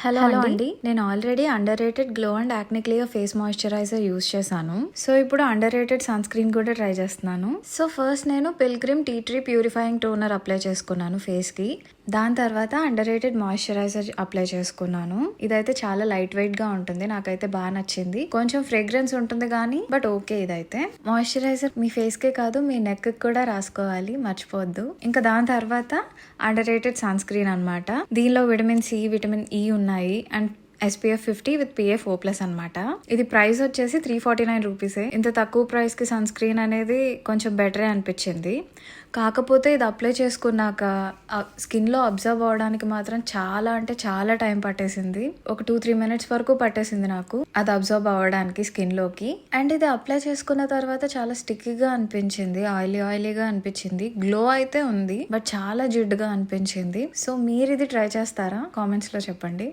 Hello hello అండి. అండి నేను already underrated glow and acne clear face moisturiser use చేశాను. సో ఇప్పుడు అండర్ రేటెడ్ సన్ స్క్రీన్ కూడా ట్రై చేస్తున్నాను. సో ఫస్ట్ నేను Pilgrim tea tree purifying toner apply చేసుకున్నాను ఫేస్ కి. దాని తర్వాత అండర్ రేటెడ్ మాయిశ్చరైజర్ అప్లై చేసుకున్నాను. ఇదైతే చాలా లైట్ వెయిట్ గా ఉంటుంది, నాకైతే బాగా నచ్చింది. కొంచెం ఫ్రేగ్రెన్స్ ఉంటుంది కానీ బట్ ఓకే. ఇదైతే మాయిశ్చరైజర్ మీ ఫేస్ కే కాదు మీ నెక్ కి కూడా రాసుకోవాలి, మర్చిపోవద్దు. ఇంకా దాని తర్వాత అండర్ రేటెడ్ సన్ స్క్రీన్ అనమాట. దీనిలో విటమిన్ సి, విటమిన్ ఈ ఉన్నాయి and SPF 50 with PF O+ అనమాట. ఇది ప్రైస్ వచ్చేసి 349 రూపీసే. ఇంత తక్కువ ప్రైస్ కి సన్ స్క్రీన్ అనేది కొంచెం బెటరే అనిపించింది. కాకపోతే ఇది అప్లై చేసుకున్నాక స్కిన్ లో అబ్జర్వ్ అవడానికి మాత్రం చాలా అంటే చాలా టైం పట్టేసింది. ఒక 2-3 మినిట్స్ వరకు పట్టేసింది నాకు అది అబ్జర్వ్ అవ్వడానికి స్కిన్ లోకి. అండ్ ఇది అప్లై చేసుకున్న తర్వాత చాలా స్టిక్కీగా అనిపించింది, ఆయిలీగా అనిపించింది. గ్లో అయితే ఉంది బట్ చాలా జిడ్డుగా అనిపించింది. సో మీరు ఇది ట్రై చేస్తారా? కామెంట్స్ లో చెప్పండి.